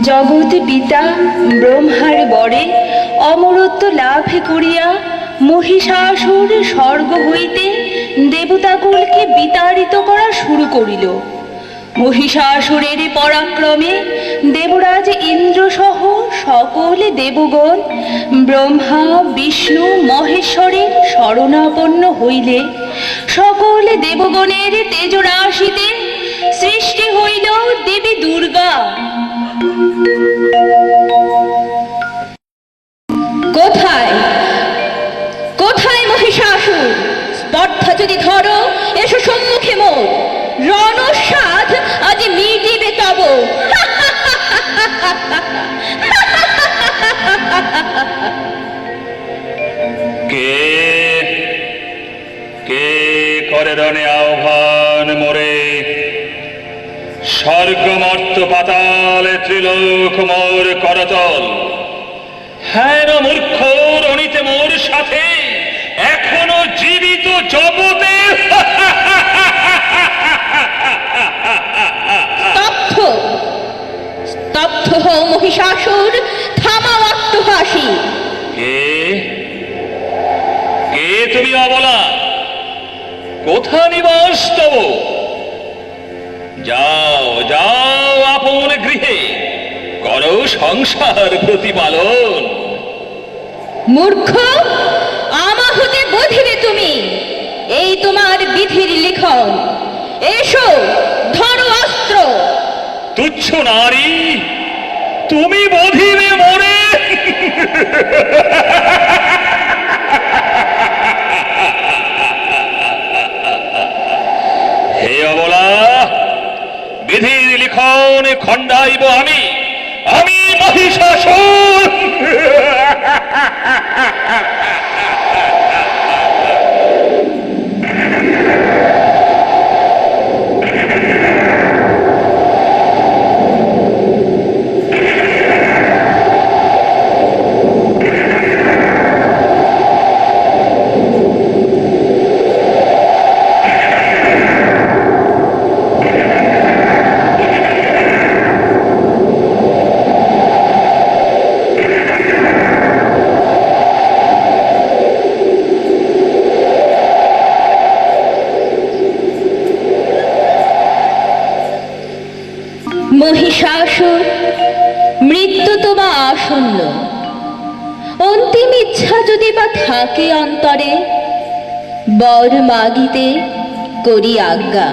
জগৎ পিতা ব্রহ্মার বরে অমরত্ব লাভ করিয়া মহিষাসুর স্বর্গ হইতে দেবতাকুলকে বিতাড়িত করা শুরু করিল। মহিষাসুরের পরাক্রমে দেবরাজ ইন্দ্র সহ সকল দেবগণ ব্রহ্মা বিষ্ণু মহেশ্বরের শরণাপন্ন হইলে সকল দেবগণের তেজরাশিতে সৃষ্টি হইল দেবী দুর্গা। কোথায় কোথায় মহিষাসুর? স্পর্ধা যদি ধরো এসো সম্মুখে মোর, রণস্বাদ আজ মিটিবে তব। কে কে করে রণে আহ্বান মোরে? স্বর্গ মর্ত পাতালে ত্রিলোক মোর করতল। হ্যাঁ মূর্খ রণিতে মোর সাথে এখনো জীবিত জগতে। স্তব্ধ স্তব্ধ হও মহিষাসুর, থামাও অট্টহাসি। কে কে তুমি অবলা? কোথা নিবাস তব? যাও যাও আপন গৃহে, করো সংসার প্রতিপালন। মূর্খ, আমা হতে বধিবে তুমি, এই তোমার বিধির লিখন। এসো ধরো অস্ত্র। তুচ্ছ নারী, তুমি বধিবে মোরে? হে অবলা, বিধির লিখন খণ্ডাইব আমি, আমি মহিষাসুর। মহিষাসুর, মৃত্যু তোমা আসন্ন। অন্তিম ইচ্ছা যদি বা থাকে অন্তরে, বর মাগিতে করি আজ্ঞা।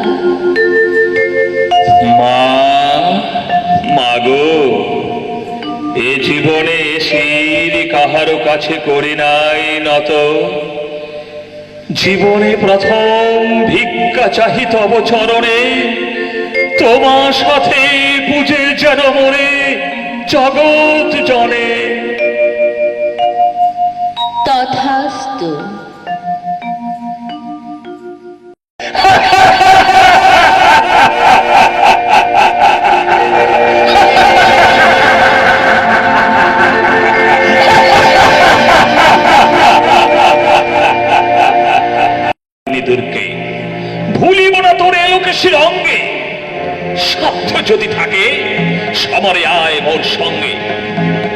মা, মাগো, এ জীবনে শির কাহারো কাছে করি নাই নত। জীবনে প্রথম ভিক্ষা চাহি তব চরণে, তোমার সাথে পূজে যেন মরে জগৎ জনে। তথাস্তু। দুর্গে ভুলিব না তোর এলোকেশীর অঙ্গে। সাধ্য যদি থাকে সমরে আয় মোর সঙ্গে।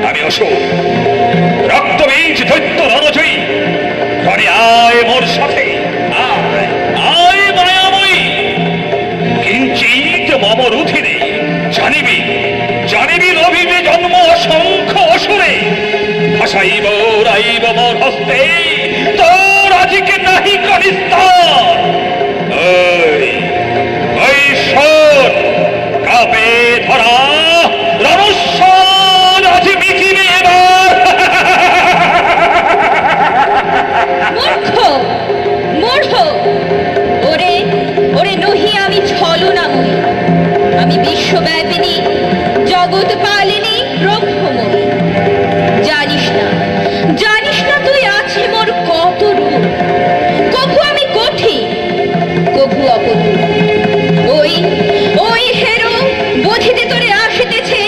আমি অশোক, রক্তবীজ দৈত্য রণজয়ী, ঘরে আয় মোর সাথে। আয় আয় মায়াময়ী, কিঞ্চিত মম রুধিরে জানিবি জানিবি রবিবে জন্ম অসংখ্য অসুরে। ভাসাইব রাইব মোর হস্তে, তোর আজকে নাহি কনিস্তার। ওই শোন, কাপে ধরা রণস্বর আজ মিটিবে এবার। মূর্খ মূর্খ, ওরে ওরে নহি আমি ছলনাময়ী, আমি বিশ্বব্যাপিনী জগৎ পালিনী ব্রহ্মময়ী। জানিস না জানিস না তুই আছে মোর কত রূপ। কভু আমি কঠিন, কভু অপটু। ওই ওই হেরো বোধিতে তোরে আসিতেছে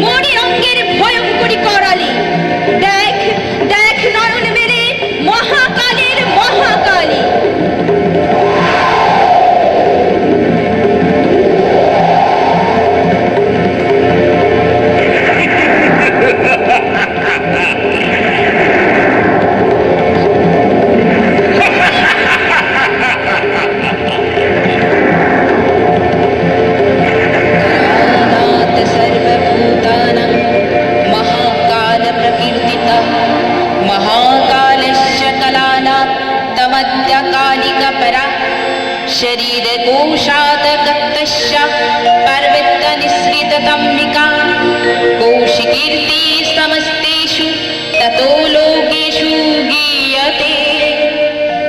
মরি অঙ্গের ভয়ঙ্করী করালি। দেখ দেখ নয়ন মেরে মহাকালের মহাকালী। पादगतश्च पर्वतनिःसृततम्बिका कौशिकीर्ति समस्तेषु ततो लोकेषु गीयते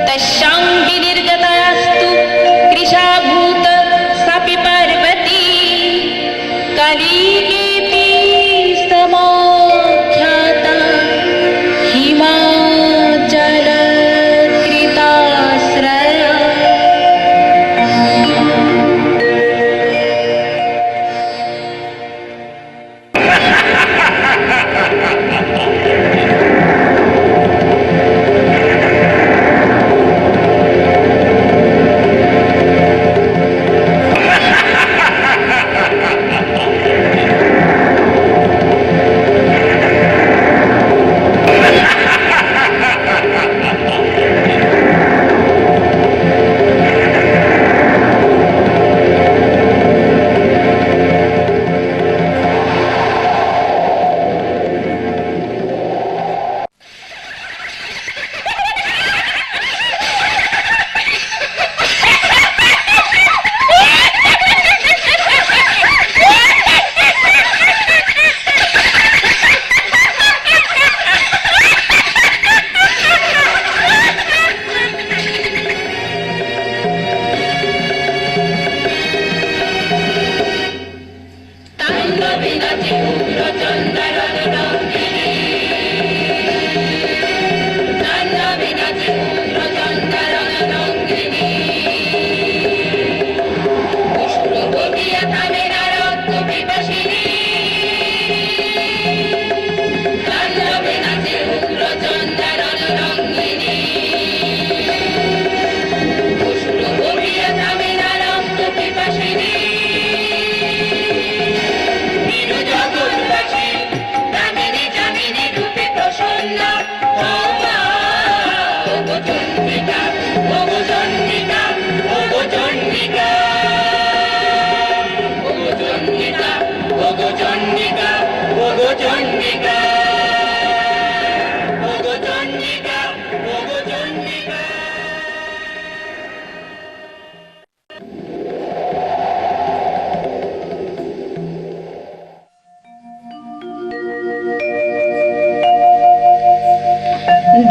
तस्यां विनिर्गतास्तु कृशाभूत सापि पार्वती कलिकेति समाख्याता हिमाचलकृताश्रया।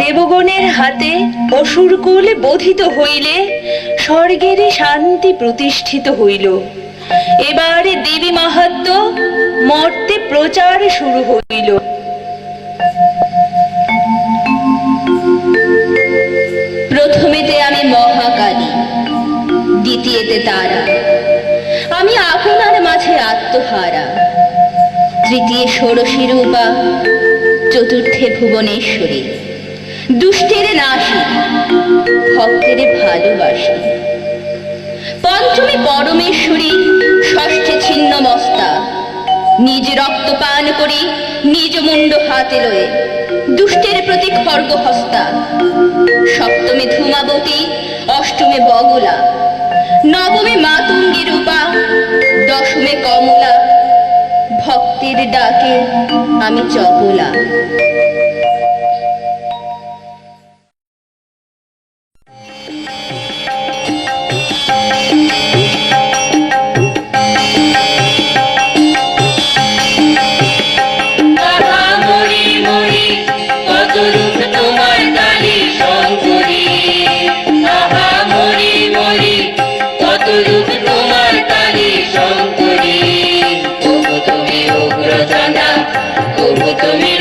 দেবগণের হাতে অসুরকুল বোধিত হইলে স্বর্গের শান্তি প্রতিষ্ঠিত হইল। এবার দেবী মাহাত্ম্য মর্তে প্রচার শুরু হইল। প্রথমেতে আমি মহাকালী, দ্বিতীয়তে তারা, আমি আপনার মাঝে আত্মহারা, তৃতীয় ষোড়শী রূপা, চতুর্থে ভুবনেশ্বরী, দুষ্টের নাশী, ভক্তের ভালোবাসি, পঞ্চমী পরমেশ্বরী, ষষ্ঠে ছিন্ন মস্তা, নিজ রক্ত পান করি নিজ মুন্ড হাতে লয়ে, দুষ্টের প্রতি খর্গ হস্তা, সপ্তমে ধূমাবতী, অষ্টমে বগলা, নবমে মাতঙ্গী রূপা, দশমে কমলা, ভক্তের ডাকে আমি চপলা। তুমি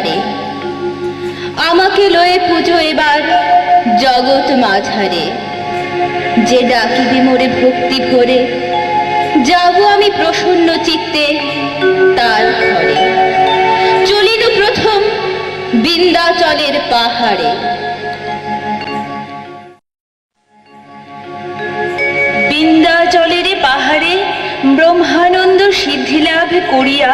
ধারে। আমাকে লয়ে পুজো এবার জগৎ মাঝারে। যে ডাকিবে মোরে ভক্তি ভরে, যাব আমি প্রসন্ন চিত্তে তার ঘরে। চলিল প্রথম বিন্ধ্যাচলের পাহাড়ে। বিন্ধ্যাচলের পাহাড়ে ব্রহ্মানন্দ সিদ্ধি লাভ করিয়া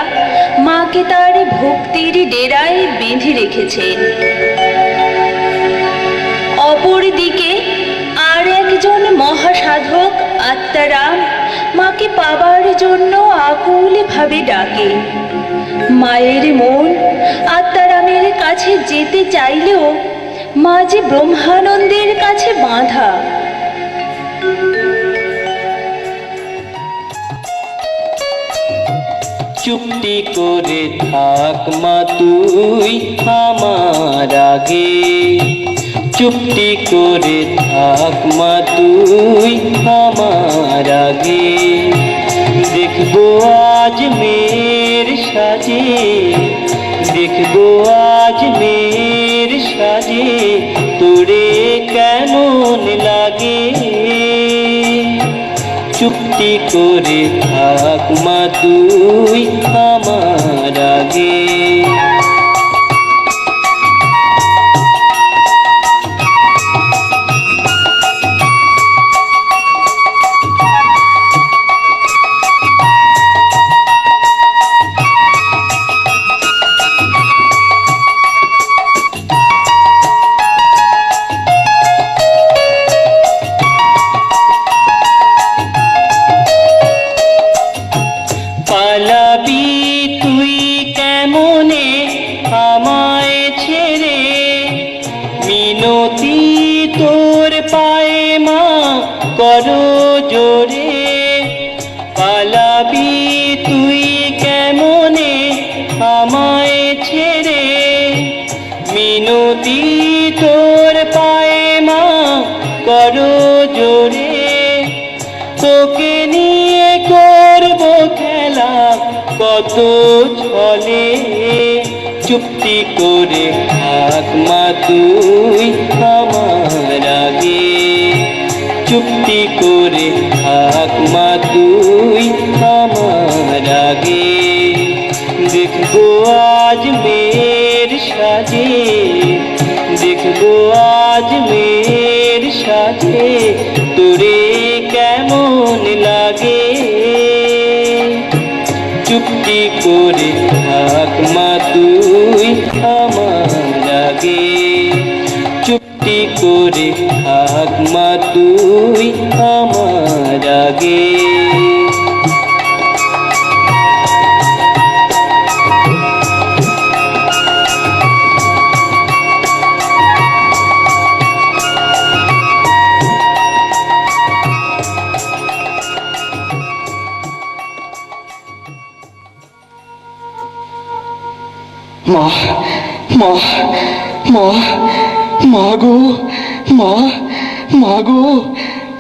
মাকে তার ভক্তির ডেরায় বেঁধে রেখেছেন। অপরদিকে আর একজন মহাসাধক আত্মারাম মাকে পাবার জন্য আকুল ভাবে ডাকে। মায়ের মন আত্মারামের কাছে যেতে চাইলেও মা যে ব্রহ্মানন্দের কাছে বাঁধা। চুপটি করে থাক মা তুই আমার আগে, চুপটি করে থাক মা তুই আমার আগে। দেখবো আজ মেয়ের সাজে, দেখবো আজ মেয়ের সাজে তোরে কেমন লাগে। চুপটি করে থাক মা তুই আমার আগে। পালাবি তুই কেমনে আমায় ছেড়ে, মিনতি তোর পায়ে মা করো জোরে। পালাবি তুই কেমনে আমায় ছেড়ে, মিনতি তোর পায়ে মা করো জোরে। তোকে নিয়ে করবো খেলা কত ছলে, চুপটি করে থাক মা তুই আমার আগে। চুপটি করে থাক মা তুই আমার আগে। দেখবো আজ মেয়ের সাজে, দেখবো আজ মেয়ের সাজে তোরে কেমন লাগে। চুপটি করে থাক মা তুই আমার আগে, চুপটি করে থাক মা তুই আমার আগে। মা মা মা মা গো মা, মা গো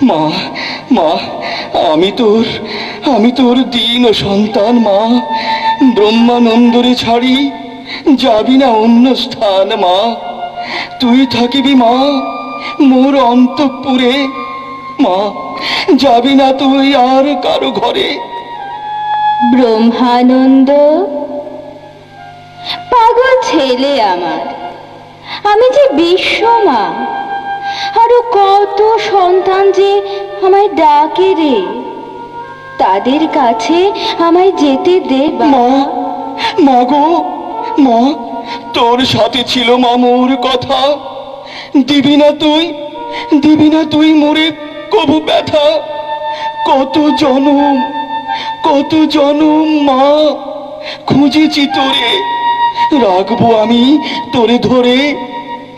মা, মা আমি তোর দীন সন্তান মা। ব্রহ্মানন্দরে ছাড়ি যাবি না অন্য স্থান মা। তুই থাকিবি মা মোর অন্তঃপুরে মা, যাবি না তুই আর কারো ঘরে। ব্রহ্মানন্দ পাগল ছেলে আমার, আমি যে বিশ্বমা। আরো কত সন্তান যে আমায় ডাকে রে, তাদের কাছে আমায় যেতে দে মা। মা গো মা, তোর সাথে ছিল মা মোর কথা। দিবি না তুই, দিবি না তুই মোরে কবু ব্যথা। কত জনম, কত জনম মা খুঁজেছি তোরে, রাখবো আমি তোরে ধরে।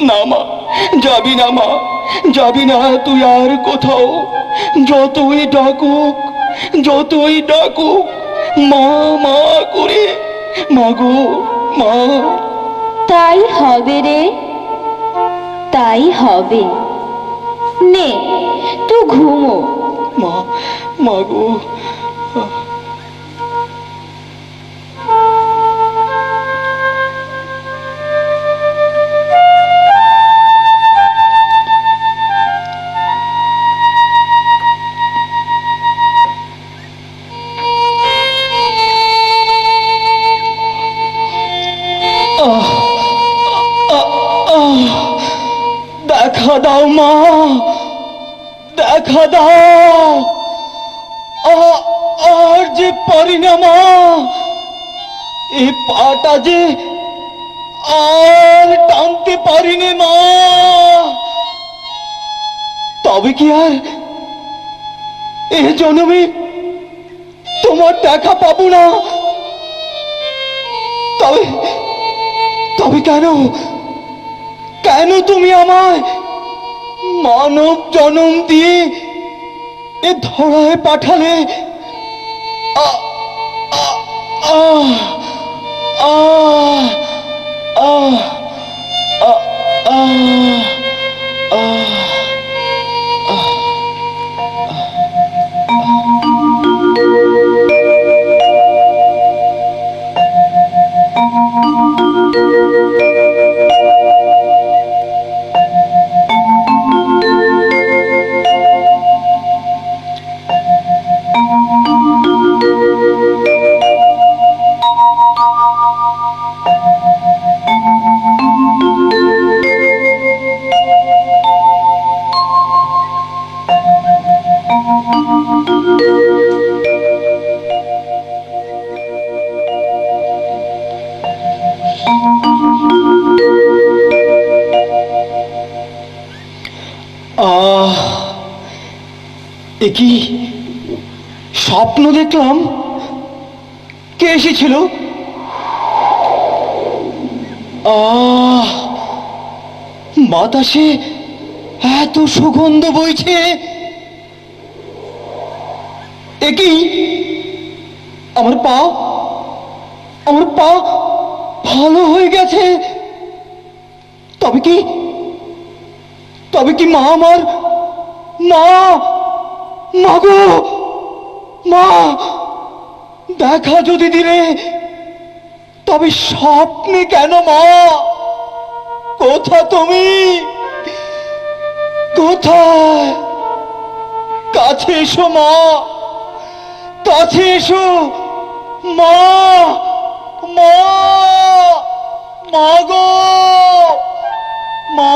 না মা, যাবি না মা, যাবি না তুই আর কোথাও। যতই ডাকুক, যতই ডাকুক মা মা করে, মা গো মা। তাই হবে রে, তাই হবে। নে তুই ঘুমো। মা, মা গো। দেখা দাও মা, দেখা দাও। আর যে পারি না মা, এই পাটা যে আর টানতে পারি নে মা। তবে কি আর এ জন্মে তোমার দেখা পাবো না? তবে তবে কেন, কেন তুমি আমায় মানব জন্ম দিয়ে এ ধরায় পাঠালে? আ আ আ আ আ আ আ এ কি স্বপ্ন দেখলাম? কে এসেছিল? বাতাসে এত সুগন্ধ বইছে। এ কি আমার পা, আমার পা ভালো হয়ে গেছে। তবে কি, তবে কি মা আমার, মা, মা গো মা, দেখা যদি দিলে তবে স্বপ্নে কেন মা? কোথা তুমি, কোথায়? কাছে এসো মা, কাছে এসো মা, মা, মা গো মা,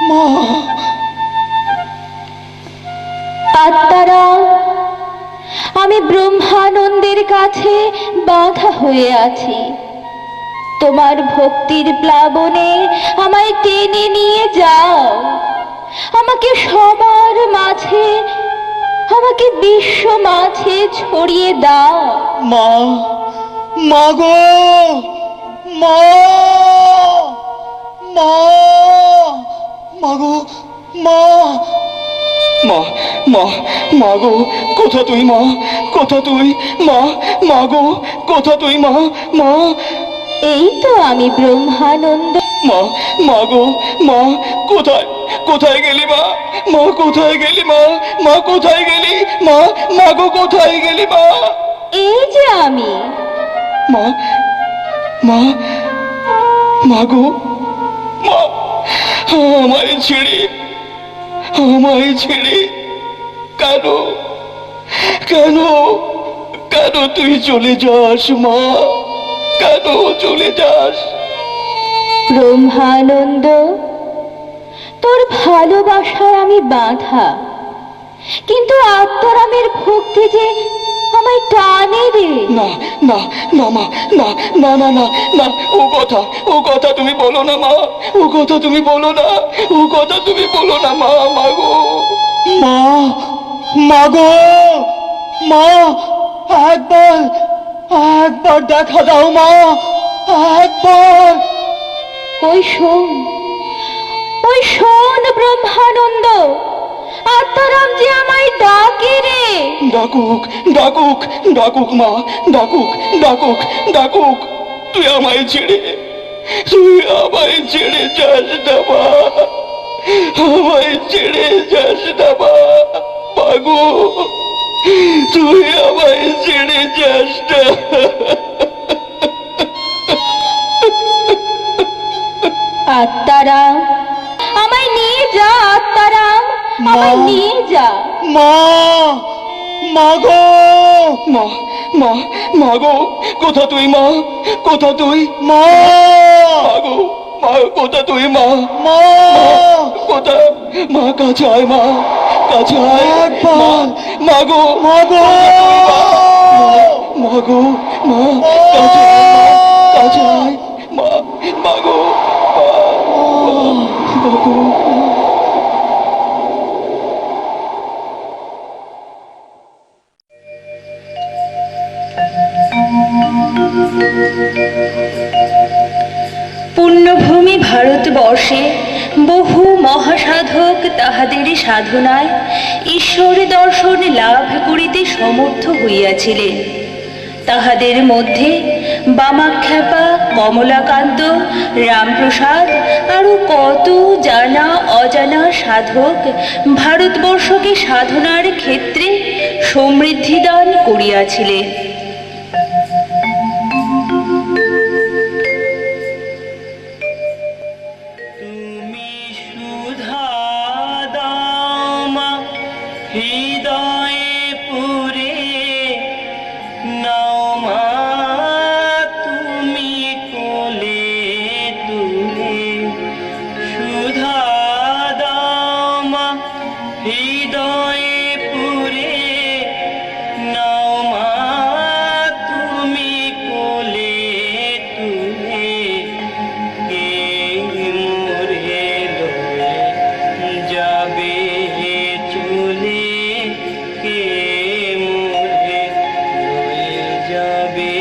মা। আত্মারা, আমি ব্রহ্মানন্দের কাছে বাধা হয়ে আছি। তোমার ভক্তির প্লাবনে আমায় টেনে নিয়ে যাও, আমাকে সবার মাঝে, আমাকে বিশ্ব মাঝে ছড়িয়ে দাও। মা, মা গো মা, মা, মা গো মা, মা, মা, মা গো কোথা তুই মা, কোথা তুই মা, মা গো কোথা তুই মা, মা। এই তো আমি ব্রহ্মানন্দ। মা, মা গো মা, কোথায়, কোথায় গেলি মা, মা কোথায় গেলি মা, মা কোথায় গেলি মা, মা গো কোথায় গেলি মা? এই যে আমি। মা, মা, মা গো মা, আমায় ছেড়ে, আমায় ছেড়ে কেন, কেন, কেন তুই চলে যাস মা, কেন চলে যাস? ব্রহ্মানন্দ, তোর ভালোবাসায় আমি বাঁধা, কিন্তু আত্মারামের ভক্তি যে আমায় টানে রে। না না না মা, না না না না না, ও কথা, ও কথা তুমি বলো না মা, ও কথা তুমি বলো না, ও কথা তুমি বলো না মা, মা গো মা, মা গো মা, একবার, একবার দেখা দাও মা, একবার। ওই শোন, ওই শোন ব্রহ্মানন্দ, আত্মারাম যে আমায় ডাকে রে। ডাকুক, ডাকুক, ডাকুক মা, ডাকুক, ডাকুক, ডাকুক। তুই আমায় ছেড়ে, তুই আমায় ছেড়ে যাস না মা, আমায় ছেড়ে যাস না মা, মাগো তুই আমায় ছেড়ে যাস না। আত্মারাম, আমায় নিয়ে যা আত্মারাম, আমায় নিয়ে যা। মা, মা গো মা, মা, মা গো কোথা তুই মা, কোথা তুই মা, কোথা তুই মা? মা কোথা? মা কাছে আয়, মা কাছে আয়, মা গো, মা গো, মা গো, মা কাছে আয়, কাছে আয়, মা, মা গো, মা গো। পুণ্যভূমি ভারতবর্ষে বহু মহাসাধক তাহাদের সাধনায় ঈশ্বর দর্শন লাভ করিতে সমর্থ হইয়াছিলেন। তাহাদের মধ্যে বামাখ্যাপা, কমলাকান্ত, রামপ্রসাদ আরও কত জানা অজানা সাধক ভারতবর্ষকে সাধনার ক্ষেত্রে সমৃদ্ধি দান করিয়াছিলেন। তুমি সুধা দাও মা হৃদয়ে পুরে, নাও মা তুমি কোলে তুলে। সুধা দাও মা হৃদয়ে পুরে, নাও মা তুমি কোলে তুলে। কে মোরে লয়ে যাবে চলে, কে মোরে লয়ে যাবে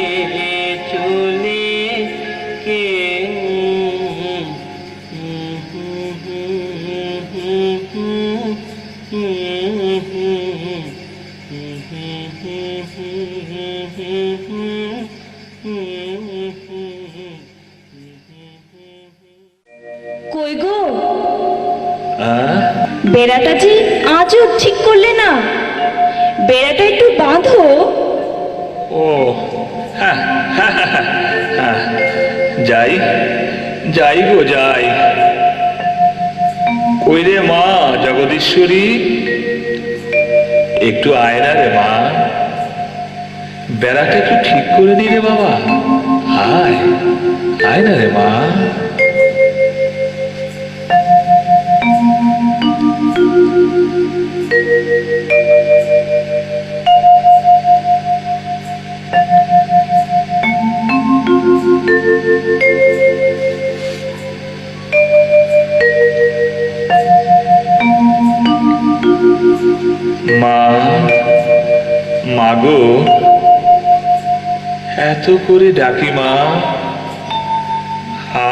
চলে, কে কই গো, আহ, বেড়াটা যে আজও ঠিক করলে না। বেড়াটা একটু বাঁধো। ও হ্যাঁ, হ্যাঁ, হ্যাঁ, হ্যাঁ, যাই যাই গো যাই। কই রে মা জগদীশ্বরী, একটু আয় না রে মা, বেড়াটা একটু ঠিক করে দি রে বাবা। আয় আয় না রে মা। মা, মাগো, এত করে ডাকি মা,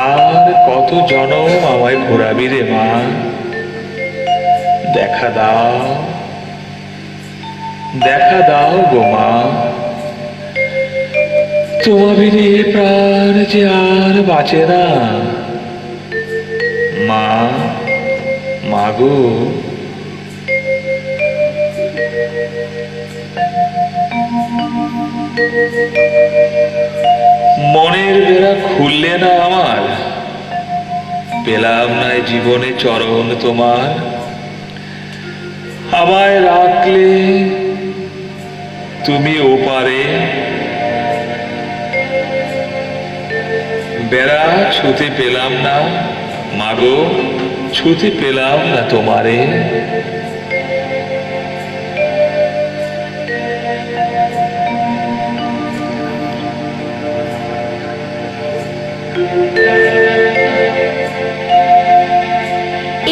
আর কত জনম আমায় ঘোরাবি রে মা। দেখা দাও, দেখা দাও গো মা, তোমার বিনে প্রাণ যে আর বাঁচে না। মা, মাগো, মনের বেড়া খুললে না আমার, পেলাম না জীবনে চরণ তোমার। আমায় রাখলে তুমি ওপারে, বেড়া ছুতে পেলাম না মাগো, ছুতে পেলাম না তোমারে।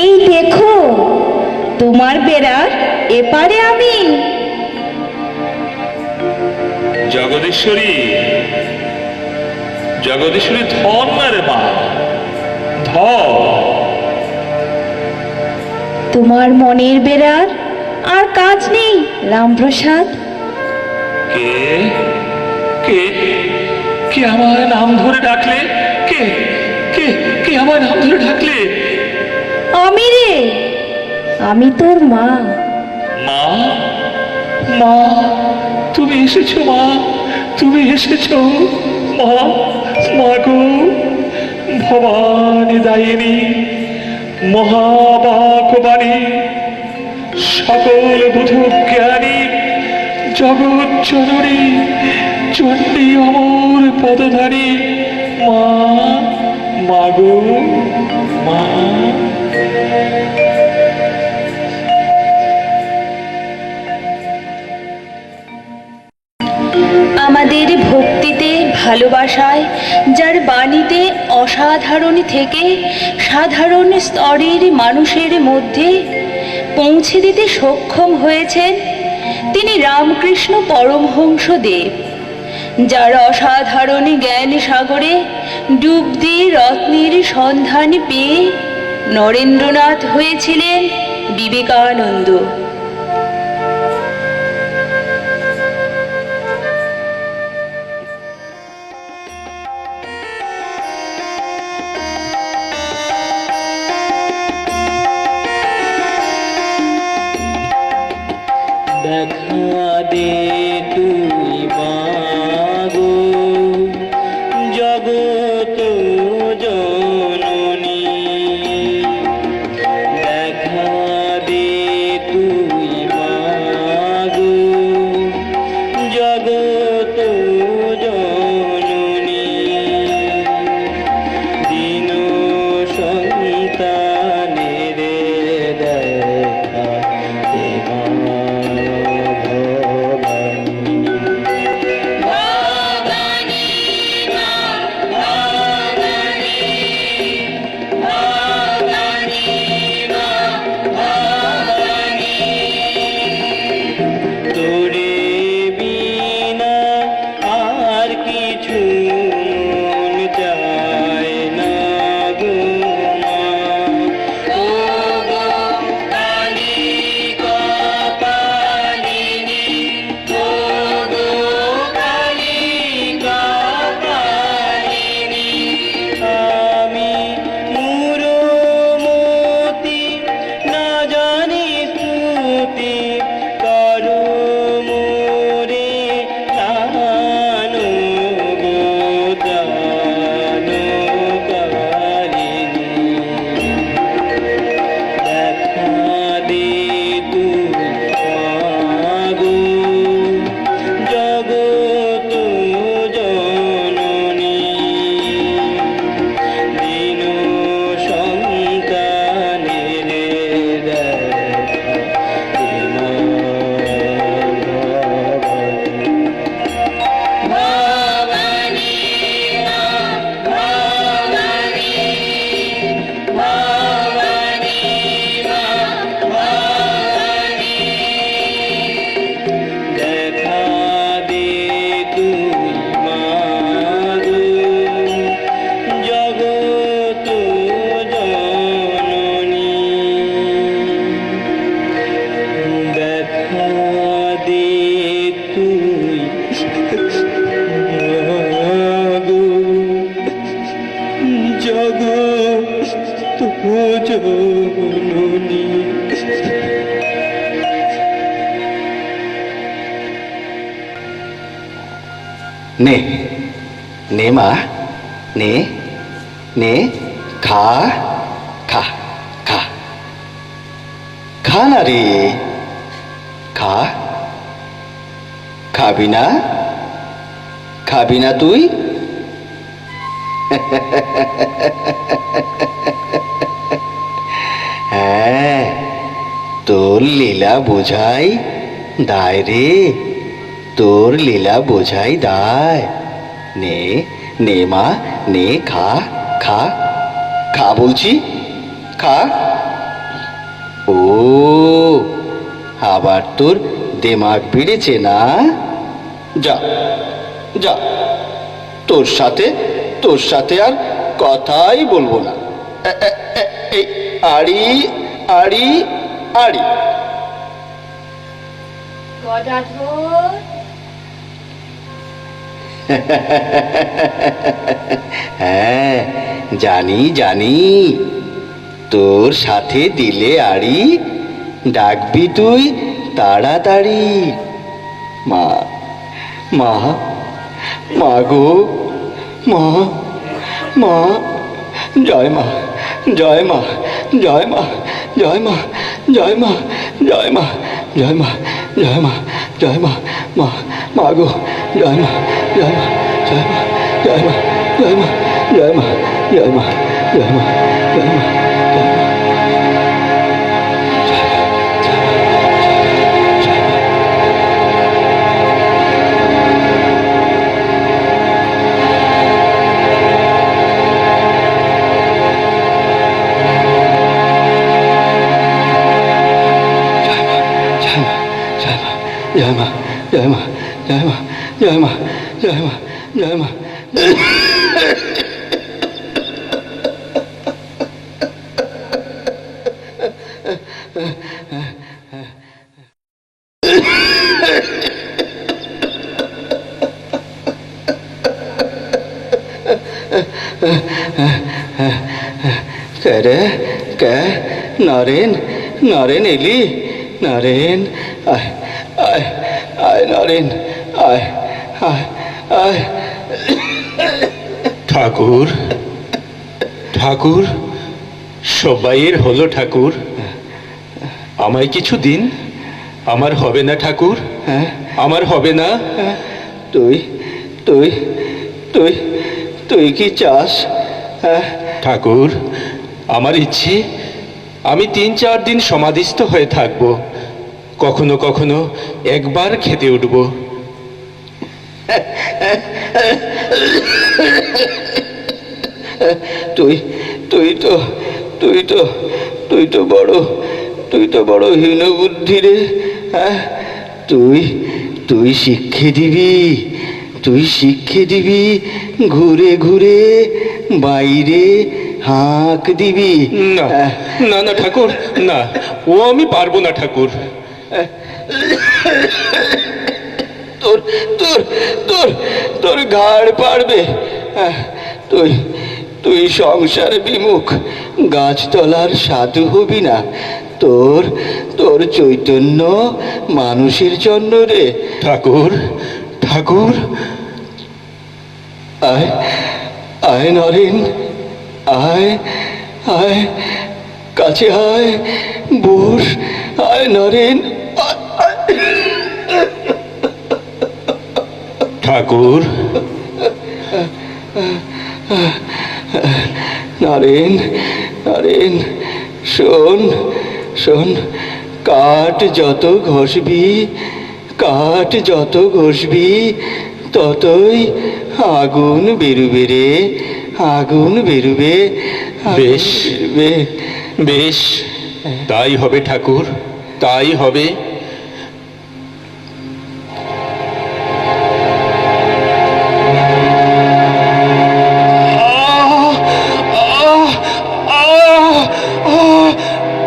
এই দেখো, তোমার বেড়ার এপারে আমি। জগদীশ্বরী, জগদীশ্বরী ধন না রে মা, ধন। তোমার মনের বেড়ার আর কাজ নেই রামপ্রসাদ। কে কে কে আমার নাম ধরে ডাকলে? কে কে কে আমার নাম ধরে ডাকলে? আমি রে, আমি তোর মা। মা, মা, তুমি এসেছো মা, তুমি এসেছো মা। মাগো, ভবানী দায়িনী, মহাবাকবাণী, সকল বুধু জ্ঞানী, জগৎ জননী, চণ্ডী অমর পদধারী মা, মাগো। ভাষায়, যার বাণীতে অসাধারণ থেকে সাধারণ স্তরের মানুষের মধ্যে পৌঁছে দিতে সক্ষম হয়েছেন তিনি রামকৃষ্ণ পরমহংসদেব, যার অসাধারণ জ্ঞান সাগরে ডুব দিয়ে রত্নের সন্ধান পেয়ে নরেন্দ্রনাথ হয়েছিলেন বিবেকানন্দ। দেখা দে তুই মাগো জগত জননী, দেখা দে তুই মাগো জগত জননী, দীন সন্তানের দেখা দে মা নে নে মা, নে নে, খা খা খা, খা না রে, খা, খাবি না, খাবি না তুই? হ্যাঁ, তোর লীলা বোঝাই দায় রে, তোর লীলা বোঝাই দায়। নে নে মা, নে, খা খা খা বলছি, খা। ও, আবার তোর দেমাগ বেড়েছে না? যা যা, তোর সাথে আর কথাই বলবো না। এই আড়ি আড়ি আড়ি। হ্যাঁ, জানি জানি, তোর সাথে দিলে আড়ি ডাকবি তুই তাড়াতাড়ি। মা মা মা গো, মা মা, জয় মা জয় মা জয় মা জয় মা জয় মা জয় মা জয় মা জয় মা জয় মা, মা মা গো, জয় মা জয় মা জয় মা জয় মা জয় মা জয় মা জয় মা জয় মা জয় মা জয় মা। জয় মা, জয় মা, জয় মা, জয় মা, জয় মা। কে রে, কে? নরেন, নরেন এলি? নরেন, আয় আয় আয় নরেন, আয় আয় আয়। ঠাকুর, ঠাকুর, সবাইয়ের হলো ঠাকুর, আমায় কিছু দিন। আমার হবে না ঠাকুর, হ্যাঁ, আমার হবে না। তুই তুই তুই তুই কি চাস? হ্যাঁ, ঠাকুর, আমার ইচ্ছে আমি 3-4 দিন সমাধিস্থ হয়ে থাকব, কখনো কখনো একবার খেতে উঠব। তুই তুই তো তুই তো তুই তো বড় তুই তো বড় হীন বুদ্ধি রে। হ্যাঁ, তুই তুই শিক্ষে দিবি, তুই শিক্ষে দিবি, ঘুরে ঘুরে বাইরে হাঁক দিবি। না না না ঠাকুর, না, ও আমি পারবো না ঠাকুর। তোর তোর তোর তোর ঘাড় পারবে। তুই তুই সংসার বিমুখ গাছতলার সাধু হবি না। তোর তোর চৈতন্য মানুষের জন্য রে। ঠাকুর, ঠাকুর, আয় আয় নরেন, আয় আয়, কাছে আয়, বস, আয় নরেন, ঠাকুর, নরেন, নরেন, শোন শোন, কাঠ যত ঘষবি, কাঠ যত ঘষবি, ততই আগুন বেরুবে রে, আগুন বেরুবে, আগুন বেশ। বেরুবে। বেশ, তাই হবে ঠাকুর, তাই হবে।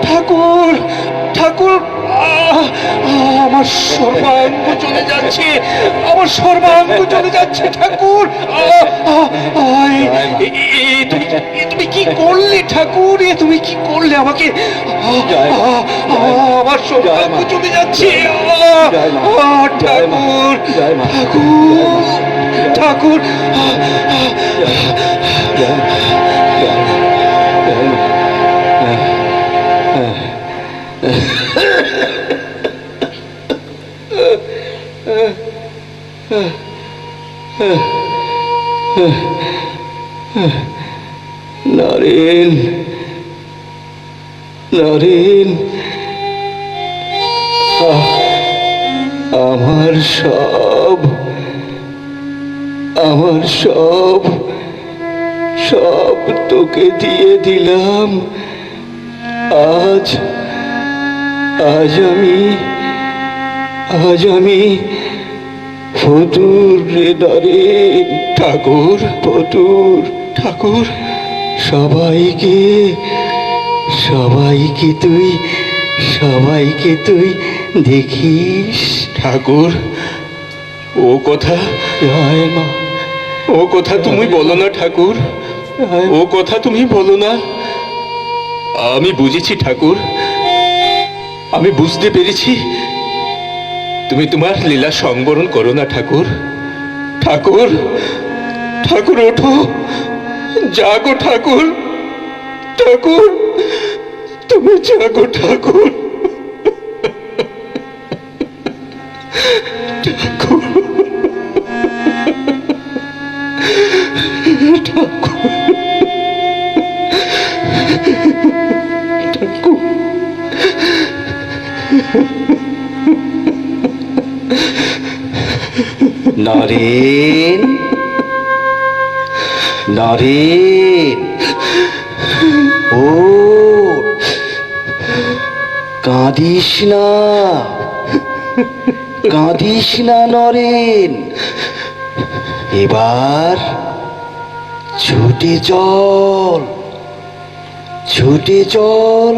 ঠাকুর, ঠাকুর, আমার সর্বাঙ্গ চলে যাচ্ছে, আমার সর্বাঙ্গ চলে যাচ্ছে ঠাকুর। তুমি কি করলে ঠাকুর? তুমি কি করলে আমাকে? আমার সর্বাঙ্গ চলে যাচ্ছে। ঠাকুর, ঠাকুর, ঠাকুর, নরেন, নরেন, আমার সব, আমার সব, সব তোকে দিয়ে দিলাম। আজ আজ আমি, আজ আমি ফতুর রে নরেন। ঠাকুর, ফতুর, ঠাকুর, সবাইকে, সবাইকে তুই, সবাইকে তুই দেখিস। ঠাকুর, ও কথা, জয় মা, ও কথা তুমি বলো না ঠাকুর, জয় ও কথা তুমি বলো না। আমি বুঝেছি ঠাকুর, আমি বুঝতে পেরেছি। তুমি তোমার লীলা সংবরণ করো না ঠাকুর। ঠাকুর, ঠাকুর, ওঠো, জাগো ঠাকুর, ঠাকুর, তুমি জাগো ঠাকুর, ঠাকুর, ঠাকুর, ঠাকুর। নরেন, নরেন, ও কাঁদিস না, কাঁদিস না নরেন, এবার ছুটে চল, ছুটে চল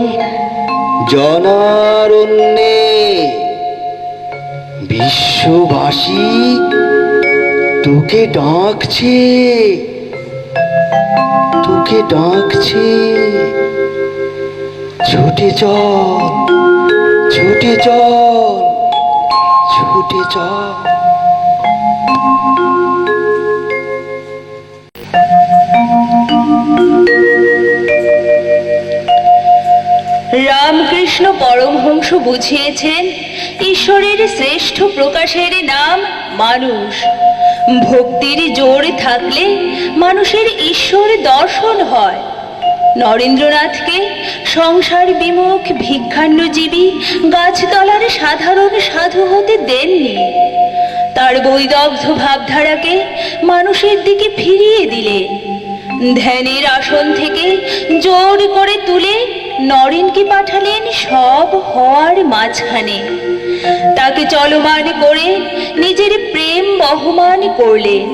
জনারণ্যে। বিশ্ববাসী তোকে ডাকছে, তোকে ডাকছে। ছুটে চল, ছুটে চল, ছুটে চল। রামকৃষ্ণ পরমহংস বুঝিয়েছেন ঈশ্বরের শ্রেষ্ঠ প্রকাশের নাম মানুষ। ভক্তির জোর থাকলে মানুষের ঈশ্বর দর্শন হয়। নরেন্দ্রনাথকে সংসার বিমুখ ভিক্ষান্নজীবী গাছতলার সাধারণ সাধু হতে দেননি। তার বৈদগ্ধ ভাবধারাকে মানুষের দিকে ফিরিয়ে দিলেন। ধ্যানের আসন থেকে জোর করে তুলে নরেনকে পাঠালেন সব হওয়ার মাঝখানে। তাকে চলমান করে নিজের প্রেম বহমান করলেন।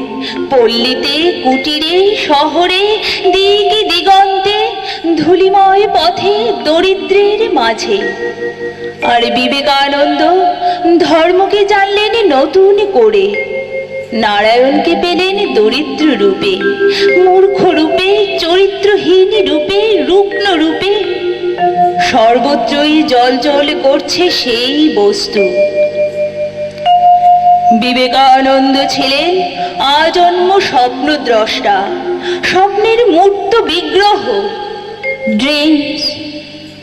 পল্লীতে, কুটিরে, শহরে, দিকে দিগন্তে, ধূলিময় পথে, দরিদ্রের মাঝে। আর বিবেকানন্দ ধর্মকে জানলেন নতুন করে। নারায়ণকে পেলেন দরিদ্র রূপে, মূর্খ রূপে, চরিত্রহীন রূপে, রুগ্ন রূপে। সর্বত্রই জ্বলজ্বল করছে সেই বস্তু। বিবেকানন্দ ছিলেন আজন্ম স্বপ্নদ্রষ্টা, স্বপ্নের মূর্ত বিগ্রহ। ড্রিমস,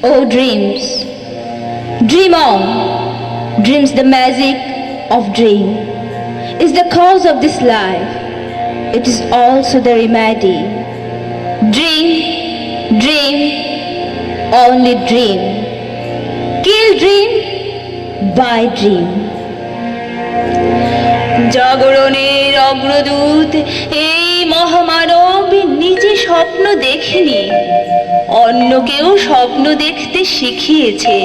ও dreams, dream on. Dreams the magic of dream is the cause of this life. It is also the remedy. Dream, dream, only dream. Kill dream, by dream. জাগরণের অগ্রদূত এই মহামানব নিজে স্বপ্ন দেখেনি, অন্যকেও স্বপ্ন দেখতে শিখিয়েছে।